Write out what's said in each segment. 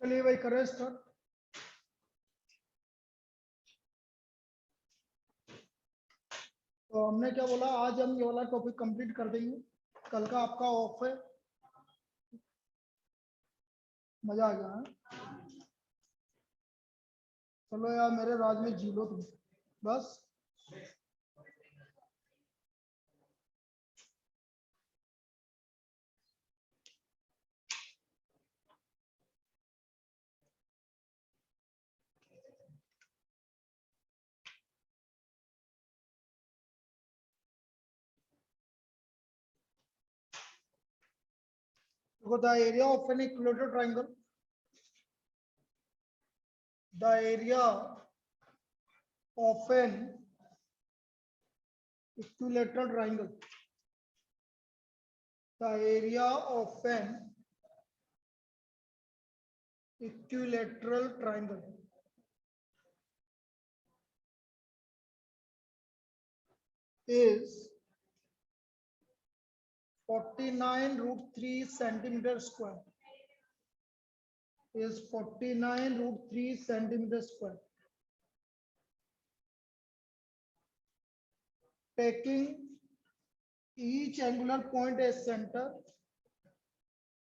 चलिए भाई करें स्टार्ट। तो हमने क्या बोला, आज हम ये वाला टॉपिक कंप्लीट कर देंगे। कल का आपका ऑफ है। मजा आ गया है? चलो यार मेरे राज में जी लो तुम बस। देखो, the area of an equilateral triangle, the area of an equilateral triangle, the area of an equilateral triangle is 49√3 centimeter square, is 49√3 centimeter square. Taking each angular point as center,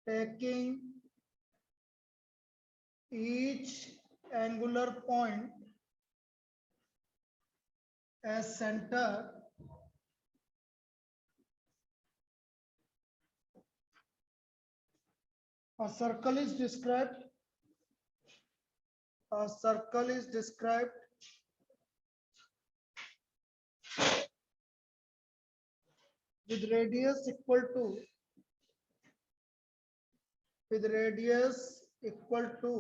taking each angular point as center, a circle is described, a circle is described with radius equal to, with radius equal to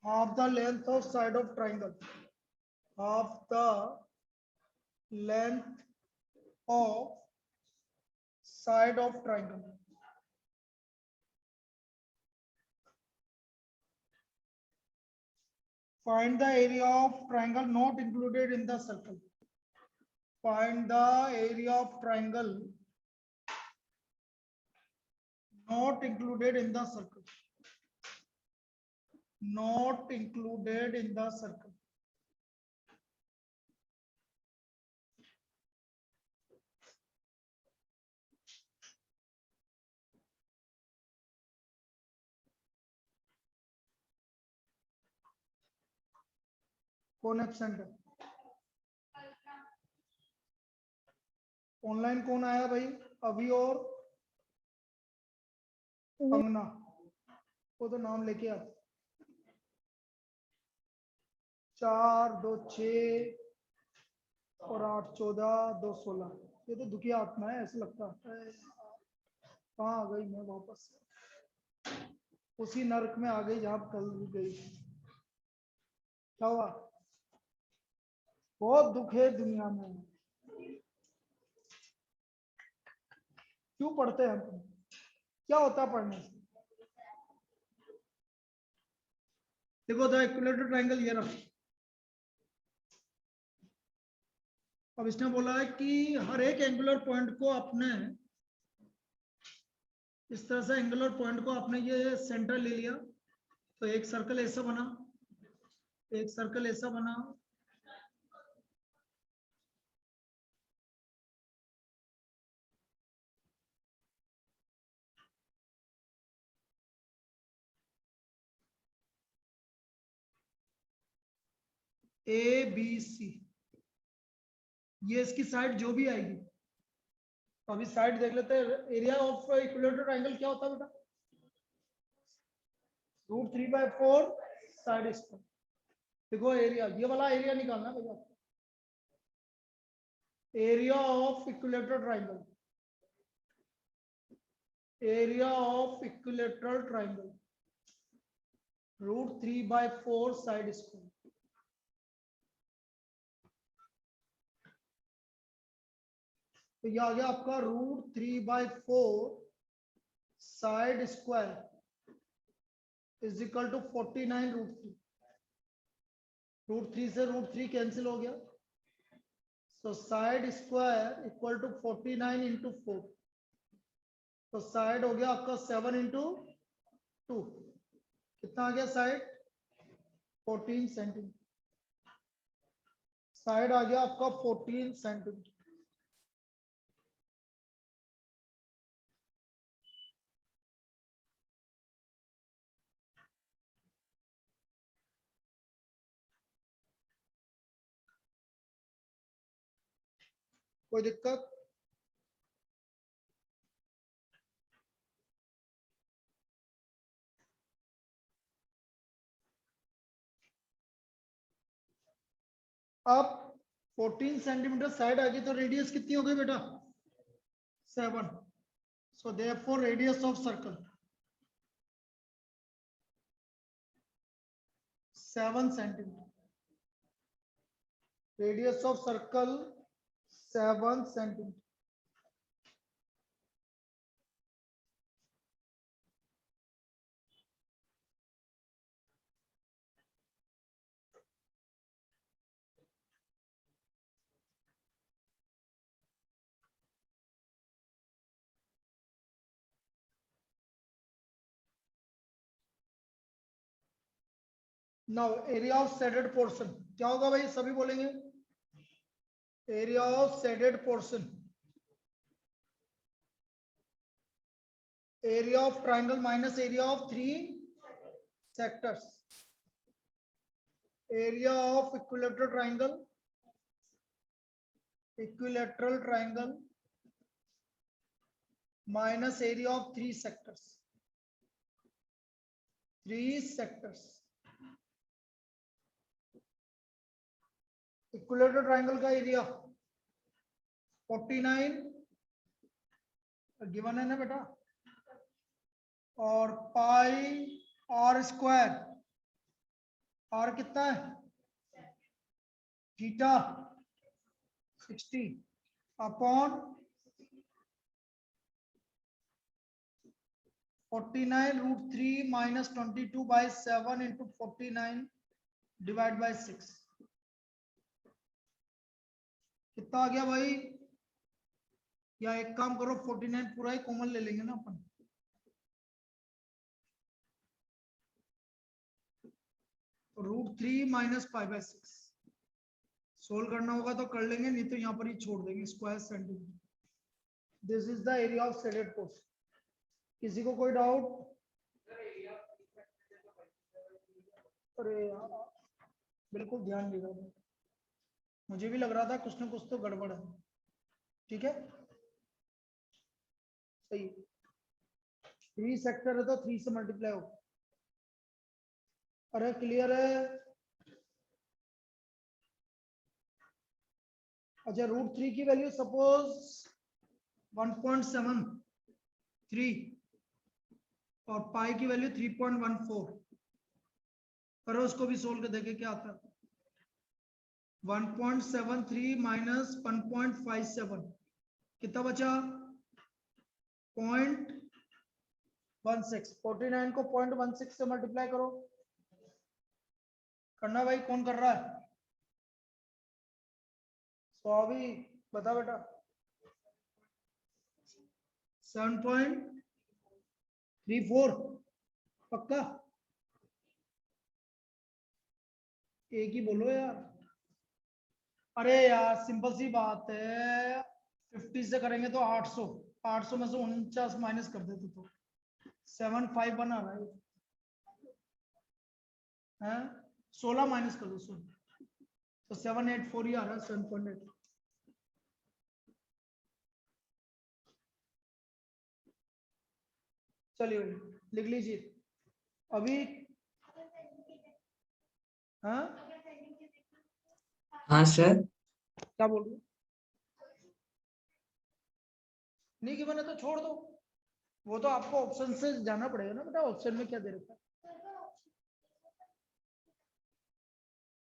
half the length of side of triangle, half the length of side of triangle. Find the area of triangle not included in the circle. Find the area of triangle not included in the circle. Not included in the circle. कौन absent है? Online कौन आया भाई? अभी और कंगना, वो तो नाम लेके आ। 4 2 6 और 8 14 2 16। ये तो दुखी आत्मा है, ऐसा लगता है। कहाँ आ गई मैं वापस? उसी नरक में आ गई जहां कल गई। क्या हुआ? बहुत दुख है दुनिया में। क्यों पढ़ते हैं हम? क्या होता है पढ़ने से? देखो, द इक्विलेटरल ट्रायंगल ये रहा। अब इसने बोला है कि हर एक एंगुलर पॉइंट को अपने इस तरह से एंगुलर पॉइंट को आपने ये सेंटर ले लिया, तो एक सर्कल ऐसा बना, एक सर्कल ऐसा बना, ए बी सी। ये इसकी साइड जो भी आएगी, तो अभी साइड देख लेते हैं। एरिया ऑफ इक्विलेटरल ट्रायंगल क्या होता है बेटा? √3/4 साइड स्क्वायर। देखो एरिया, ये वाला एरिया निकालना है भैया। Area of equilateral triangle, area of equilateral triangle √3/4 side square. तो ये आ गया आपका √3/4 side square is equal to 49√3। √3 से √3 कैंसिल हो गया, तो साइड स्क्वायर इक्वल टू 49 × 4। तो साइड हो गया आपका 7 इंटू 2, कितना आ गया साइड 14 सेंटीमीटर। साइड आ गया आपका 14 सेंटीमीटर। कोई दिक्कत? अब 14 सेंटीमीटर साइड आ गई तो रेडियस कितनी हो गई बेटा 7। सो therefore radius of circle 7 centimetre. Radius of circle 7 centimetre. Now area of shaded portion क्या होगा भाई, सभी बोलेंगे area of shaded portion. Area of triangle minus area of 3 sectors. Area of equilateral triangle minus area of 3 sectors. 3 sectors. Equilateral triangle का area 49 given है ना बेटा, और पाई आर स्क्वायर, आर कितना है theta 60 upon 49√3 minus 22/7 into 49 divide by 6। कितना आ गया भाई, या एक काम करो 49 पूरा ही कॉमन ले लेंगे ना अपन, √3 माइनस π/6। सोल्व करना होगा तो कर लेंगे, नहीं तो यहाँ पर ही छोड़ देंगे square centimetre. This is the area of shaded portion. किसी को कोई डाउट? अरे यार बिल्कुल ध्यान देगा, मुझे भी लग रहा था कुछ ना कुछ तो गड़बड़ है। ठीक है सही, 3 सेक्टर है तो 3 से मल्टीप्लाई हो। अरे क्लियर है? अच्छा √3 की वैल्यू सपोज 1.73 और पाई की वैल्यू 3.14 करो, उसको भी सोल्व कर देखे क्या आता है। 1.73 माइनस 1.57 कितना बचा 0.16। 49 को 0.16 से मल्टीप्लाई करो। करना भाई, कौन कर रहा है? स्वाभी बता बेटा। 7.34 पक्का? एक ही बोलो यार। अरे यार सिंपल सी बात है, 50 से करेंगे तो 800, 800 में से 49 माइनस कर देते तो 751 आ रहा है, 16 माइनस कर दो 16 तो 784 ही आ रहा है, 7.8। चलिए लिख लीजिए अभी। हाँ हाँ सर। क्या बोल रहे? नहीं कि मैंने तो छोड़ दो, वो तो आपको ऑप्शन से जाना पड़ेगा ना बेटा, ऑप्शन में क्या दे रखा है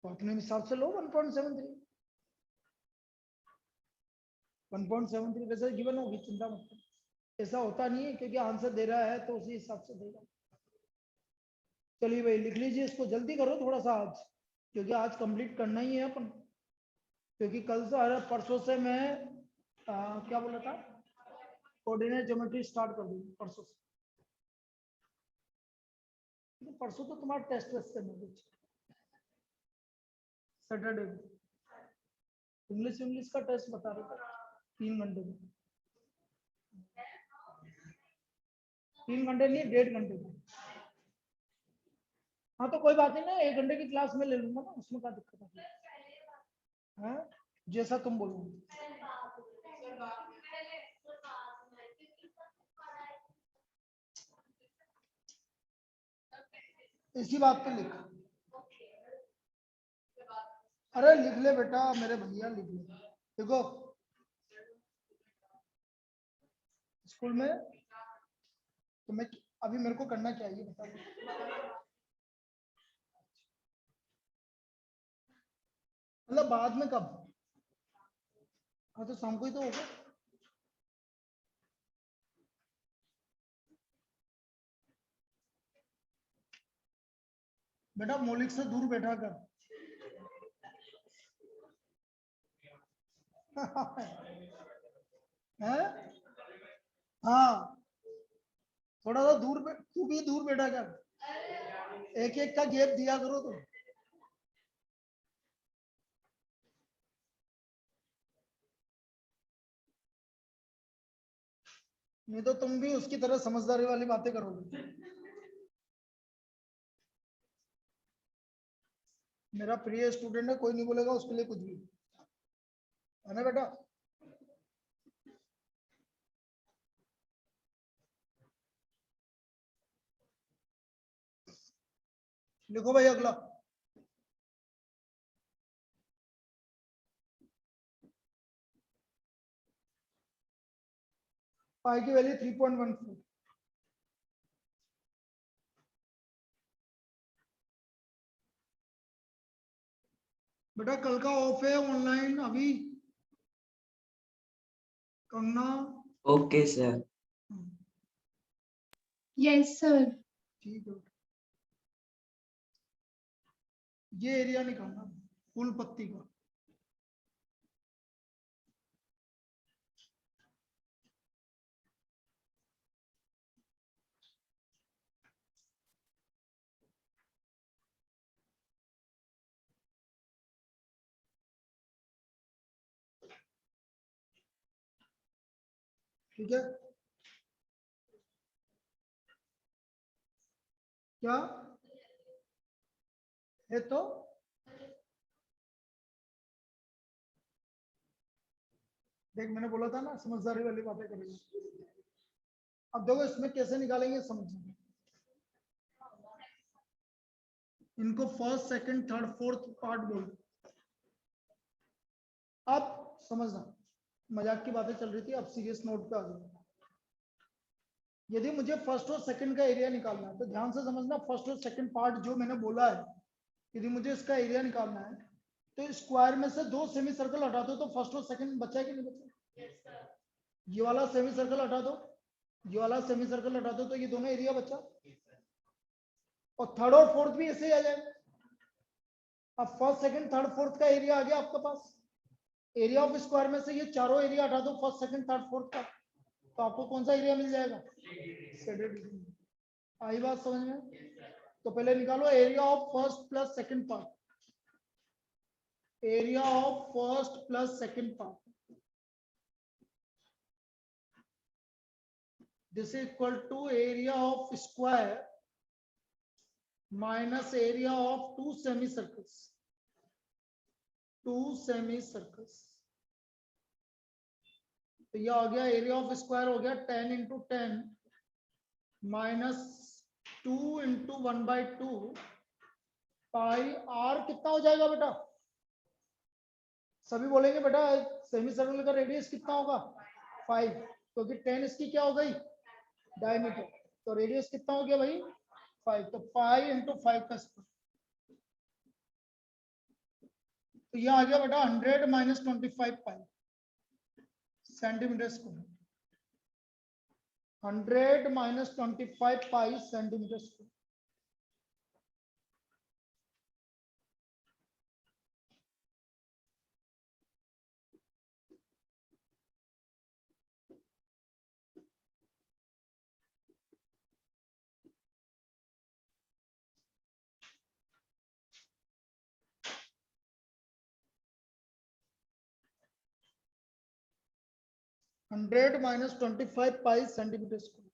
तो अपने हिसाब से लो। 1.73 वैसे गिवन होगी, चिंता मत करो। ऐसा होता नहीं है क्योंकि आंसर दे रहा है तो उसी हिसाब से देगा। चलिए भाई लिख लीजिए, इसको जल्दी करो थोड़ा सा आज, क्योंकि आज कंप्लीट करना ही है अपन, क्योंकि कल से अरे परसों से मैं क्या बोला था, कोऑर्डिनेट ज्योमेट्री स्टार्ट कर दूंगी परसों से। तो परसों तो तुम्हारा टेस्ट वेस्ट करना कुछ सैटरडे को इंग्लिश इंग्लिश का टेस्ट बता रहे थे 3 घंटे में। 3 घंटे नहीं 1.5 घंटे में। हाँ तो कोई बात नहीं ना, 1 घंटे की क्लास में ले लूंगा ना, उसमें क्या दिक्कत है? जैसा तुम बोलोगे। इसी बात पे लिख। अरे लिख ले बेटा मेरे भैया, लिख ले। देखो स्कूल में तुम्हें अभी मेरे को करना क्या है ये बता। मतलब बाद में कब? हाँ तो शाम को ही तो होगा। बेटा मौलिक से दूर बैठा कर। है? हाँ थोड़ा सा दूर, तू भी दूर बैठा कर, एक एक का गैप दिया करो तो। नहीं तो तुम भी उसकी तरह समझदारी वाली बातें करोगे। मेरा प्रिय स्टूडेंट है, कोई नहीं बोलेगा उसके लिए कुछ भी, है ना बेटा? लिखो भाई अगला। पाई की वैल्यू 3.14। बेटा कल का ऑफ है ऑनलाइन अभी, Kangana. Okay sir. Yes sir. ठीक है, ये एरिया निकालना फूल पत्ती का। ठीक है, क्या है तो देख, मैंने बोला था ना समझदारी वाली बातें करेंगे। अब देखो इसमें कैसे निकालेंगे समझिए। इनको first second third fourth part बोल। अब समझना, मजाक की बातें चल रही थी, अब सीरियस नोट पे आ गई। यदि मुझे फर्स्ट और सेकंड का एरिया निकालना है तो ध्यान से समझना, फर्स्ट और सेकंड पार्ट जो मैंने बोला है, यदि मुझे इसका एरिया निकालना है तो स्क्वायर में से 2 सेमी सर्कल हटा दो तो फर्स्ट और सेकंड बचा है कि नहीं बचा? ये वाला सेमी सर्कल हटा दो, ये वाला सेमी सर्कल हटा दो, तो ये दोनों एरिया बचा। और थर्ड और फोर्थ भी ऐसे ही आ जाए। अब फर्स्ट सेकंड थर्ड फोर्थ का एरिया आ गया आपके पास। एरिया ऑफ स्क्वायर में से ये चारों एरिया हटा दो फर्स्ट सेकंड थर्ड फोर्थ का, तो आपको कौन सा एरिया मिल जाएगा? आई बात समझ में? तो पहले निकालो area of first plus second part, area of first plus second part, this is equal to area of square minus area of 2 semi circles, 2 semi circles. तो यह हो गया एरिया ऑफ स्क्वायर हो गया 10 into 10 minus 2 into 1/2 pi r. कितना हो जाएगा बेटा? सभी बोलेंगे बेटा सेमी सर्कल का रेडियस कितना होगा? 5, क्योंकि 10 इसकी क्या हो गई? डायमीटर। तो रेडियस कितना हो गया भाई? 5। तो पाई इंटू 5 का स्क्वायर, तो यह आ गया बेटा 100 माइनस 25 पाई सेंटीमीटर स्क्वायर। 100 माइनस 25 पाई सेंटीमीटर स्क्वायर। 100 माइनस 25 पाई सेंटीमीटर स्क्वायर।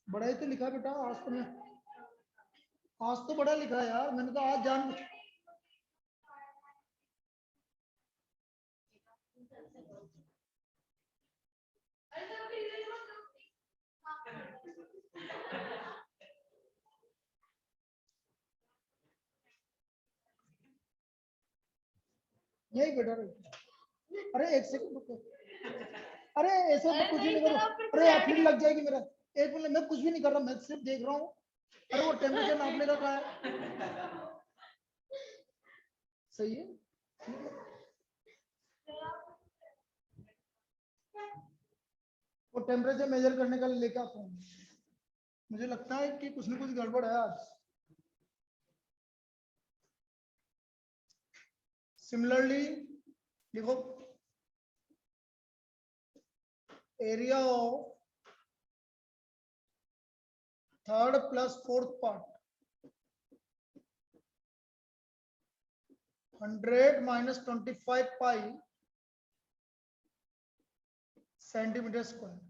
बड़ा ही तो लिखा बेटा, आज तो मैं आज तो बड़ा लिखा है यार, मैंने तो आज जान यही बेटा। अरे एक सेकंड रुको, अरे ऐसा मैं कुछ भी नहीं कर रहा, अरे यार फिर लग जाएगी मेरा। एक मिनट, मैं कुछ भी नहीं कर रहा, मैं सिर्फ देख रहा हूँ। अरे वो टेम्परेचर नापने का कहाँ है? सही है, वो टेम्परेचर मेजर करने का लेके आता हूँ। मुझे लगता है कि कुछ न कुछ गड़बड़ है आज। सिमिलरली लिखो, area of third plus fourth part 100 minus 25 pi centimetre square.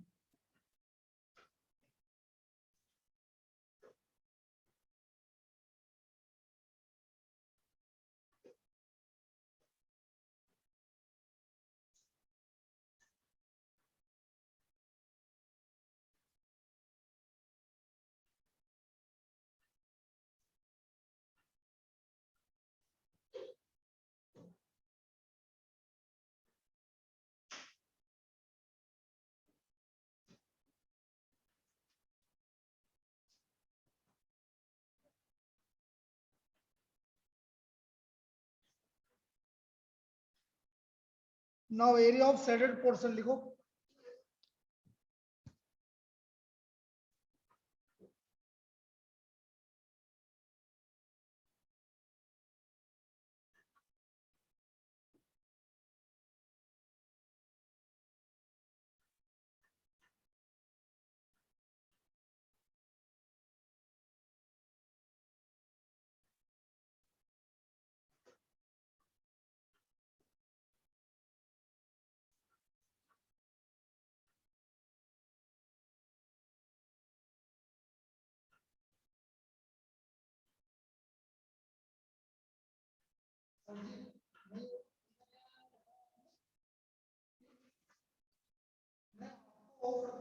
Now area of shaded portion लिखो,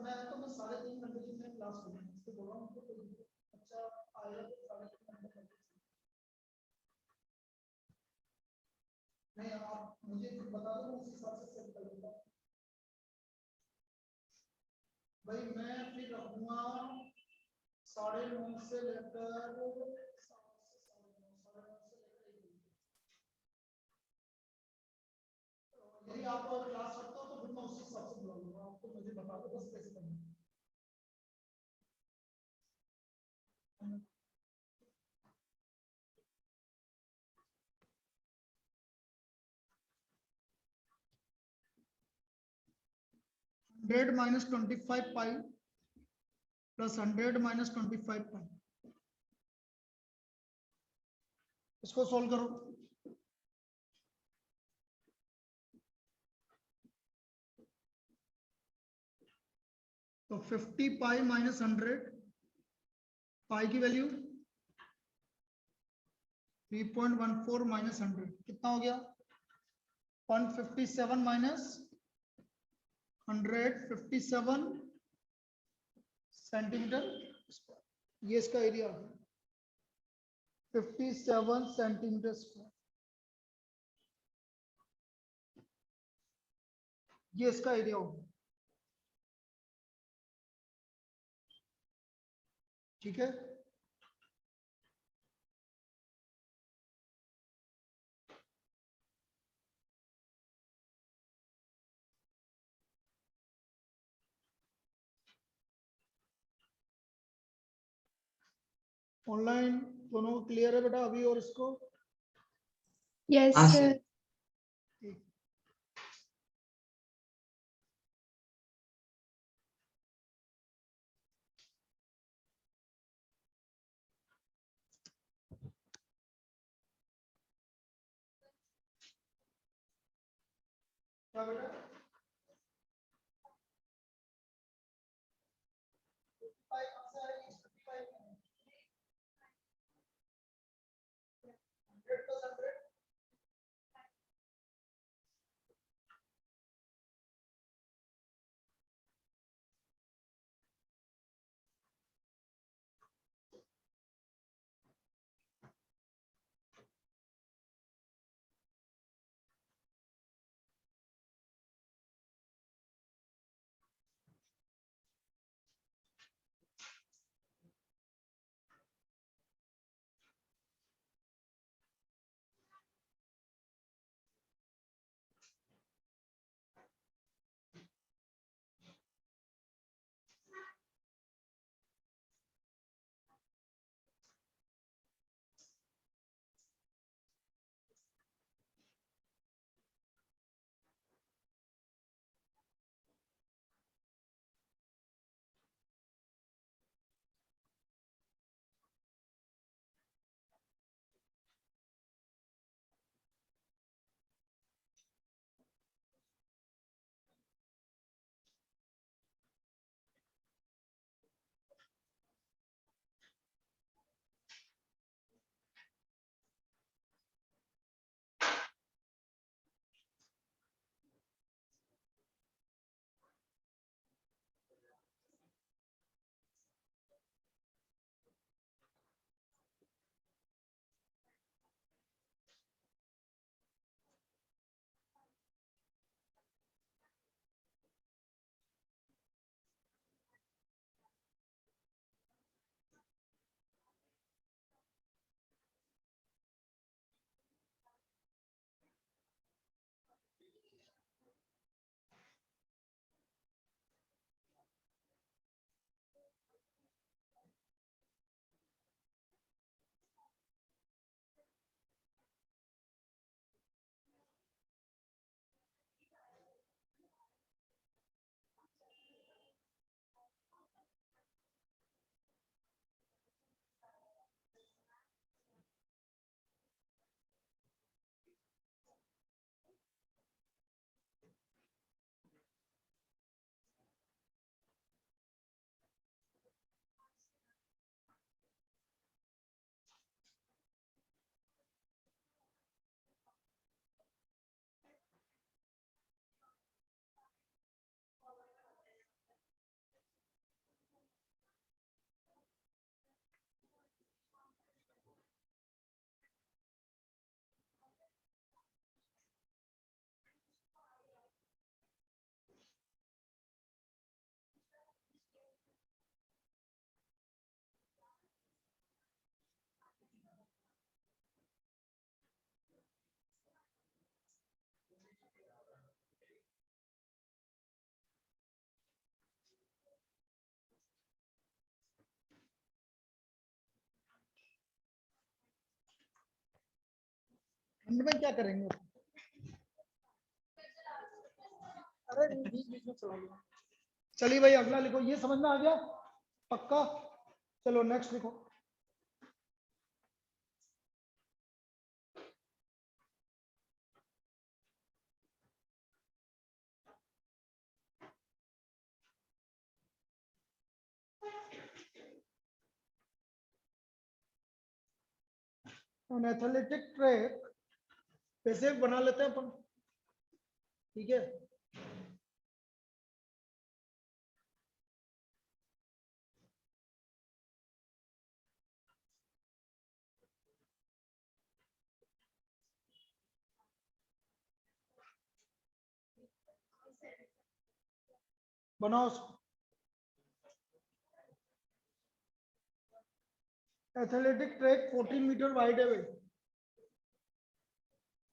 मैं तो मैं 3.5 घंटे जितने क्लास कर इसको बोल रहा हूँ तो अच्छा आएगा तो 3.5 घंटे। नहीं आप मुझे बता दो, उस हिसाब से सेट कर लूंगा भाई। मैं फिर रखूंगा 9:30 से लेकर यदि आप क्लास रखते हो तो फिर मैं उस हिसाब से बुला लूंगा आपको। मुझे बता दो बस कैसे करना है। 100 माइनस 25 पाई प्लस 100 माइनस 25 पाई, इसको सोल्व करो। तो 50 पाई माइनस 100, पाई की वैल्यू 3.14 माइनस 100 कितना हो गया? 157 माइनस 157 सेंटीमीटर स्क्वायर। ये इसका एरिया है 57 सेंटीमीटर स्क्वायर। ये इसका एरिया होगा, ठीक है। ऑनलाइन दोनों क्लियर है बेटा अभी और इसको? Yes sir. ठीक। क्या बेटा? ठंड में क्या करेंगे? अरे बीच बीच में चला गया। चलिए भाई अगला लिखो, ये समझ में आ गया पक्का? चलो नेक्स्ट लिखो। एथलेटिक ट्रैक कैसे बना लेते हैं अपन, ठीक है? बनाओ उसको। एथलेटिक ट्रैक 14 मीटर वाइड है भाई,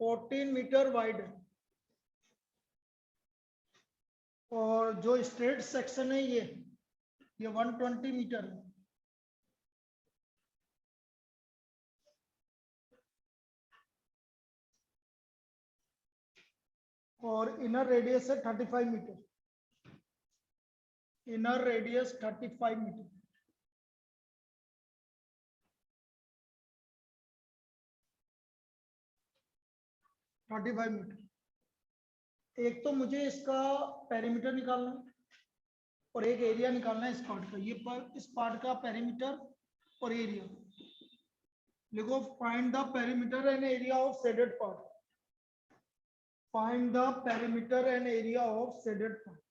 14 मीटर वाइड है। और जो स्ट्रेट सेक्शन है ये 120 मीटर है। और इनर रेडियस है 35 metre, inner radius 35 metre. $35 metre. एक तो मुझे इसका पेरीमीटर निकालना है और एक एरिया निकालना है इस पार्ट का। इस पार्ट का पेरीमीटर और एरिया लिखो। Find the perimeter and area of shaded part. Find the perimeter and area of shaded part.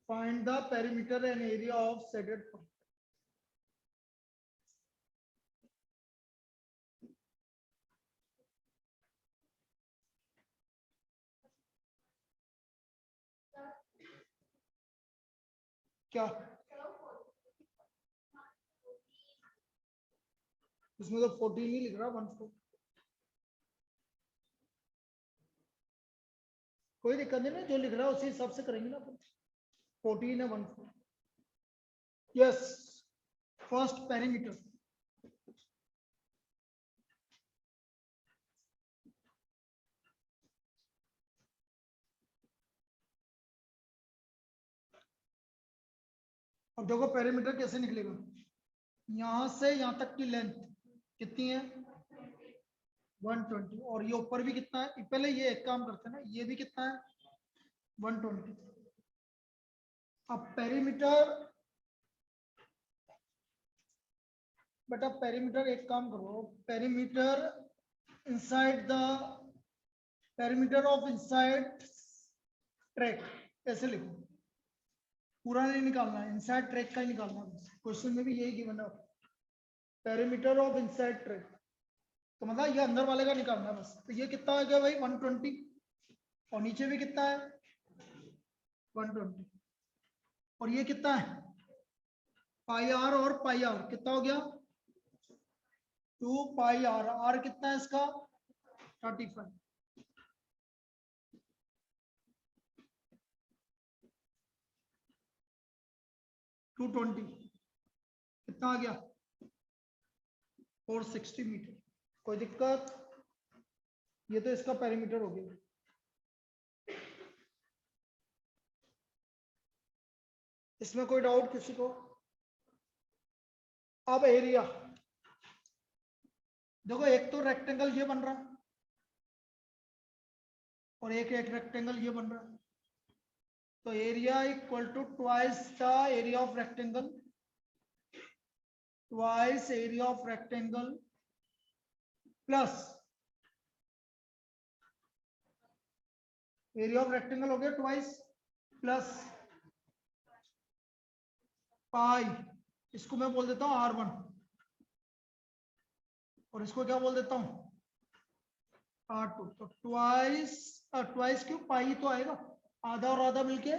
Find the perimeter and area of shaded part. क्या इसमें तो 14 ही लिख रहा 14। कोई दिक्कत नहीं ना, जो लिख रहा है उसी हिसाब से करेंगे ना। 14 है 14। Yes, first perimeter. अब देखो पेरीमीटर कैसे निकलेगा। यहां से यहां तक की लेंथ कितनी है 120 और ये ऊपर भी कितना है। पहले ये एक काम करते हैं ना, ये भी कितना है 120। अब पेरीमीटर, बेटा पेरीमीटर एक काम करो, perimeter inside the perimeter of inside track ऐसे लिखो। पूरा नहीं निकालना है, इनसाइड ट्रैक का ही निकालना है। क्वेश्चन में भी यही गिवन है, पेरीमीटर ऑफ इनसाइड ट्रैक। तो मतलब ये अंदर वाले का निकालना है बस। तो ये कितना आ गया भाई 120 और नीचे भी कितना है 120 और ये कितना है पाई आर और पाई आर कितना हो गया 2 पाई आर। आर कितना है इसका 35। टू 20 कितना आ गया 460 मीटर। कोई दिक्कत? ये तो इसका पेरीमीटर हो गया। इसमें कोई डाउट किसी को? अब एरिया देखो, एक तो रेक्टेंगल ये बन रहा है और एक रेक्टेंगल ये बन रहा है। तो area equal to twice the area of rectangle, twice area of rectangle plus area of rectangle हो गया ट्वाइस प्लस पाई। इसको मैं बोल देता हूं R1 और इसको क्या बोल देता हूं R2। तो ट्वाइस क्यों पाई तो आएगा, आधा और आधा मिलके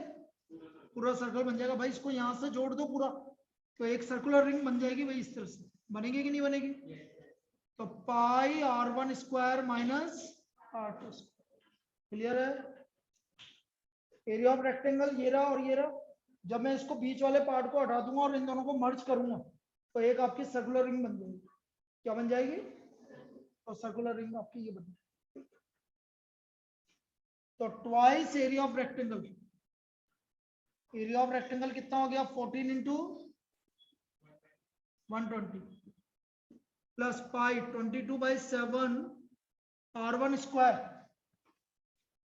पूरा सर्कल बन जाएगा। भाई इसको यहां से जोड़ दो पूरा, तो एक सर्कुलर रिंग बन जाएगी भाई। इस तरह से बनेगी कि नहीं बनेगी? तो पाई R1 square minus R2 square. Clear है? एरिया ऑफ रेक्टेंगल ये रहा और ये रहा। जब मैं इसको बीच वाले पार्ट को हटा दूंगा और इन दोनों को मर्ज करूंगा तो एक आपकी सर्कुलर रिंग बन जाएगी। क्या बन जाएगी? तो सर्कुलर रिंग आपकी ये बन जाएगी। तो twice area of rectangle, area of rectangle कितना हो गया 14 into 120 plus pi 22/7 R1 square.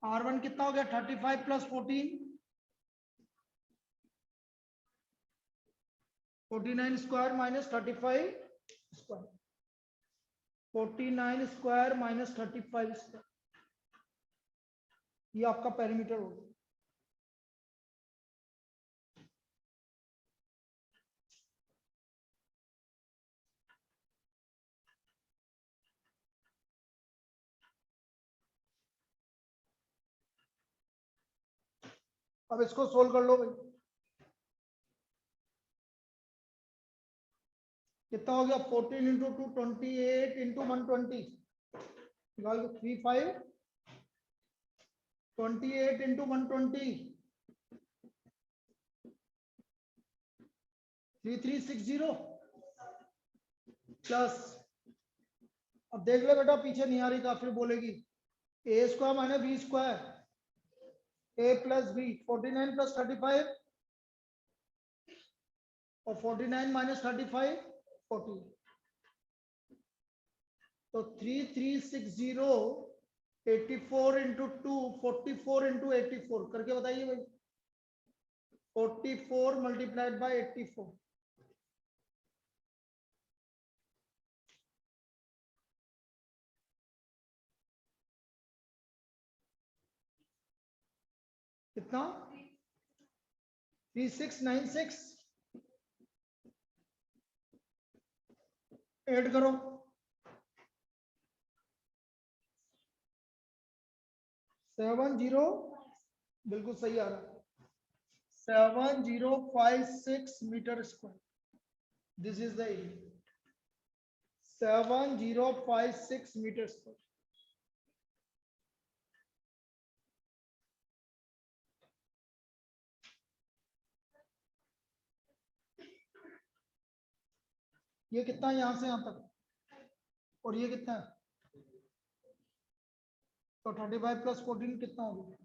R1 कितना हो गया 35 plus 14 49 square minus 35 square, 49 square minus 35 square. ये आपका पेरीमीटर होगा। अब इसको सोल्व कर लो भाई। कितना हो गया 14 इंटू 2 28 इंटू 120 निकाल दो 35 28 इंटू 120 3360 प्लस। अब देख ले बेटा पीछे नहीं आ रही था, फिर बोलेगी ए स्क्वायर माइनस बी स्क्वायर ए प्लस बी 49 प्लस 35 और 49 माइनस 35 40। तो 3360 84 इंटू 2 44 इंटू 84 करके बताइए भाई। 44 मल्टीप्लाइड बाय 84 कितना? 3696 ऐड करो। 70 बिल्कुल सही आ रहा है। 7056 metre square, this is the area. 7056 metre square. ये कितना है यहां से यहां तक, और ये कितना है? तो 35 प्लस 14 कितना होगा?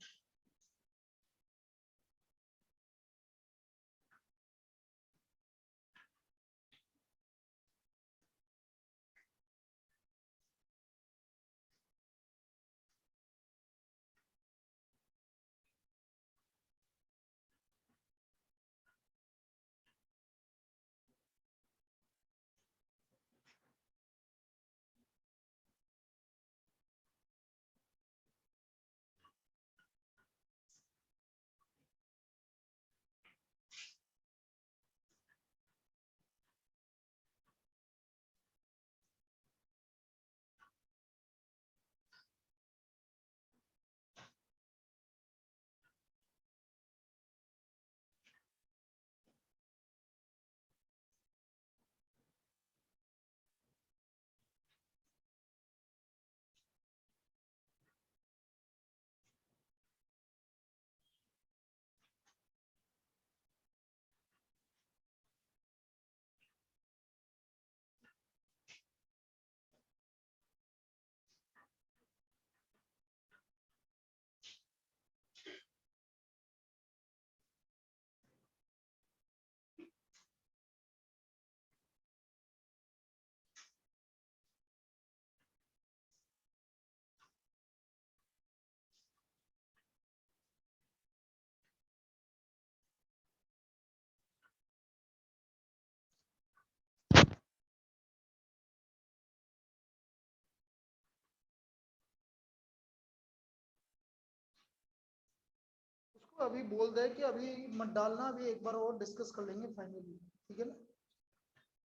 उसको अभी बोल दे कि अभी मत डालना, अभी एक बार और डिस्कस कर लेंगे फाइनली, ठीक है ना?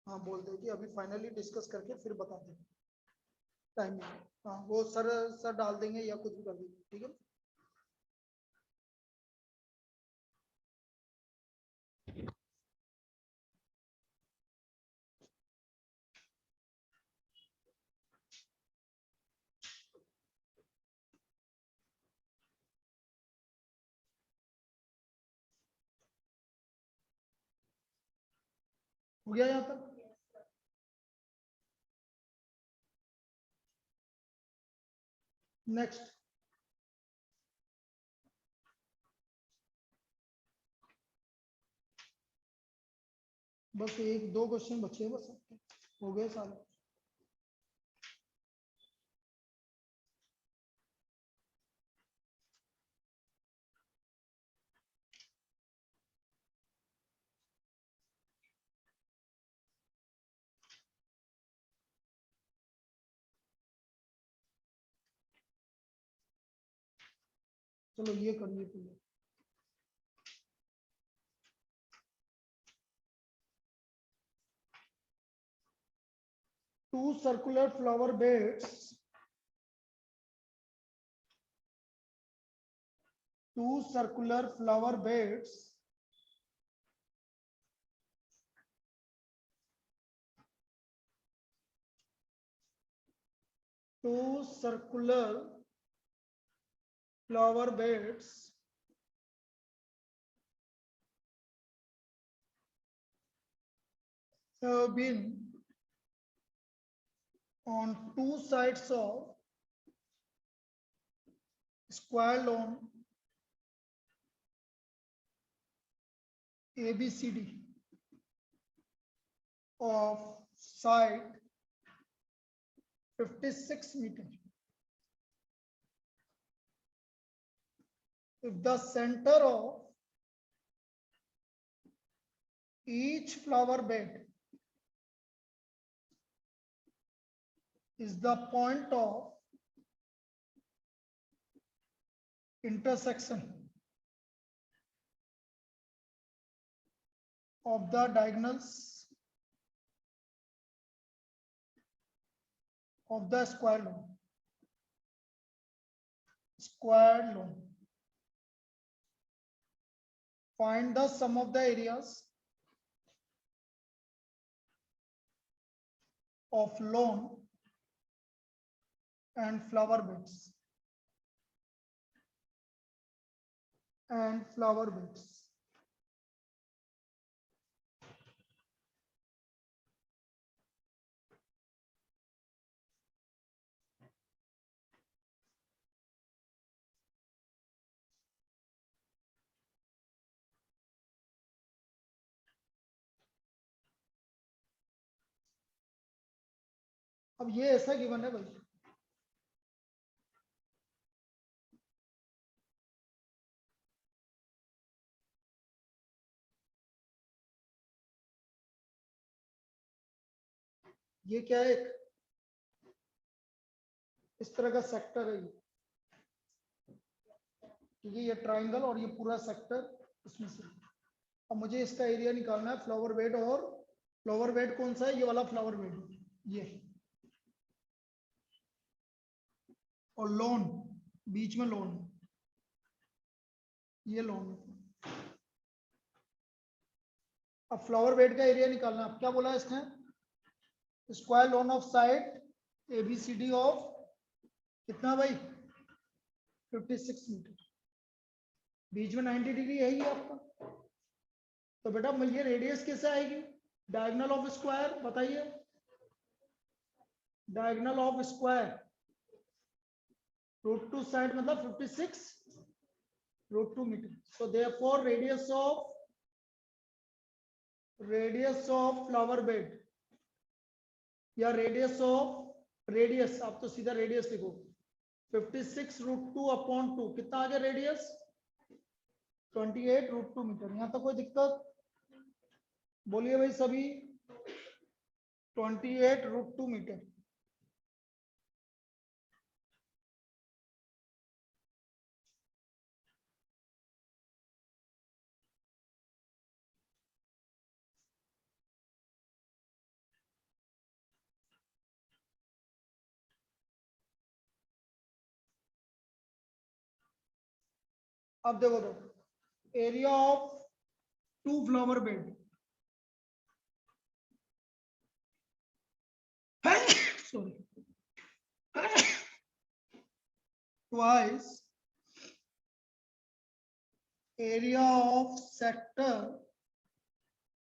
हाँ बोल दे कि अभी फाइनली डिस्कस करके फिर बता दें टाइमिंग। हाँ वो सर डाल देंगे या कुछ भी कर देंगे, ठीक है ना? हो गया यहाँ तक? नेक्स्ट। बस एक दो क्वेश्चन बचे हैं बस, हो गए सारे। चलो ये करिए पहले। Two circular flower beds. Two circular flower beds. Two circular flower beds have been on two sides of square lawn ABCD. of site 56 meter. If the center of each flower bed is the point of intersection of the diagonals of the square lawn. Find the sum of the areas of lawn and flower beds. अब ये ऐसा given है भाई, ये क्या है, इस तरह का सेक्टर है ये, ठीक है, ये ट्राइंगल और ये पूरा सेक्टर इसमें से। अब मुझे इसका एरिया निकालना है फ्लावर बेड, और फ्लावर बेड कौन सा है, ये वाला फ्लावर बेड, ये, और लॉन बीच में लॉन, ये लॉन। अब फ्लावर बेड का एरिया निकालना, अब क्या बोला इसने, square lawn of side ABCD of कितना भाई 56 मीटर, बीच में 90 डिग्री है ही आपका। तो बेटा ये रेडियस कैसे आएगी, डायगोनल ऑफ स्क्वायर, बताइए, डायगोनल ऑफ स्क्वायर √2 साइड मतलब 56 √2 metre. So therefore radius of flower bed या रेडियस आप तो सीधा रेडियस लिखो, 56 √2 अपॉन 2, कितना आ गया रेडियस 28 √2 मीटर। यहां तक कोई दिक्कत, बोलिए भाई सभी, 28 √2 मीटर। अब देखो तो area of 2 flower bed, sorry, twice area of sector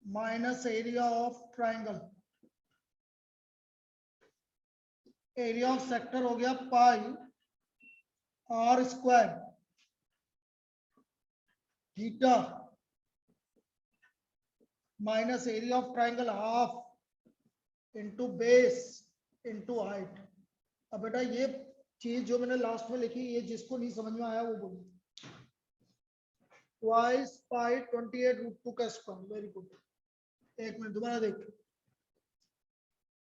minus area of triangle। Area of sector हो गया पाई r square theta minus area of triangle half into base into height. अब बेटा ये चीज जो मैंने लास्ट में लिखी, ये जिसको नहीं समझ में आया वो बोलिए, ट्वाइस पाई 28 √2 का स्क्वायर। वेरी गुड, एक मिनट दोबारा देख,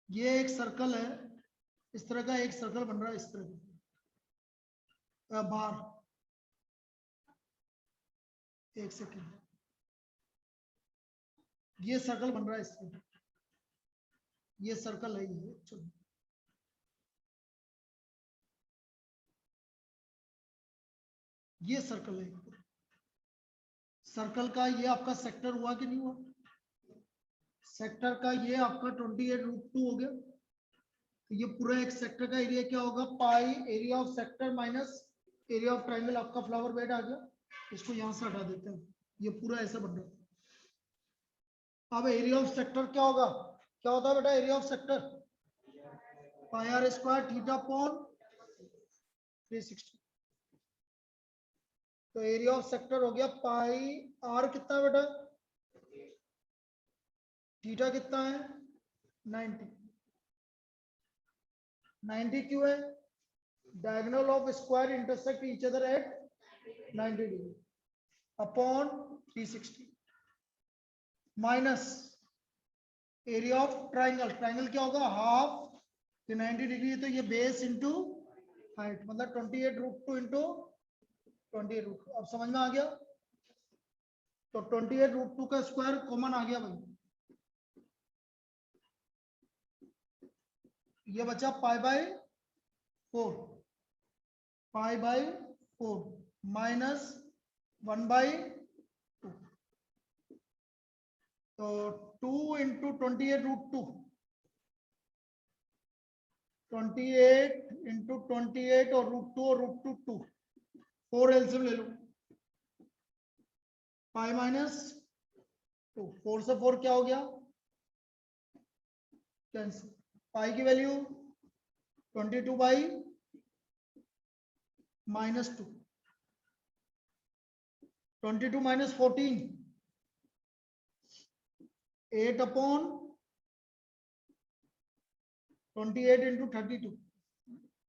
ये एक सर्कल है, इस तरह का एक सर्कल बन रहा है, इस तरह का बार, एक सेकंड, ये सर्कल बन रहा है इस तरह, ये सर्कल है ये, चलो ये सर्कल है, सर्कल का ये आपका सेक्टर हुआ कि नहीं हुआ, सेक्टर का ये आपका 28 √2 हो गया। तो ये पूरा एक सेक्टर का एरिया क्या होगा, pi area of sector minus area of triangle, आपका फ्लावर बेड आ गया। इसको यहां से हटा देते हैं, ये पूरा ऐसा बन रहा है। अब एरिया ऑफ सेक्टर क्या होगा, क्या होता है बेटा area of sector, pi r square theta upon 360। तो एरिया ऑफ सेक्टर हो गया पाई r, कितना है बेटा थीटा कितना है 90 90 क्यों है? Diagonal of square intersect each other at 90 degree upon 360 minus area of triangle. Triangle क्या होगा? हाफ 90 डिग्री, तो ये बेस इंटू हाइट, मतलब 28√2 इंटू 28√2। अब समझ में आ गया? तो 28√2 का स्क्वायर कॉमन आ गया भाई, ये बचा π/4, π/4 माइनस 1/2, तो 2 इंटू 28√2, 28 इंटू 28 और √2 और √2 2, 4 एलसीएम ले लो, पाई माइनस 2, 4 से 4 क्या हो गया? कैंसिल। पाई की वैल्यू 22/-2, 22 माइनस 14, 8/28 इंटू 32,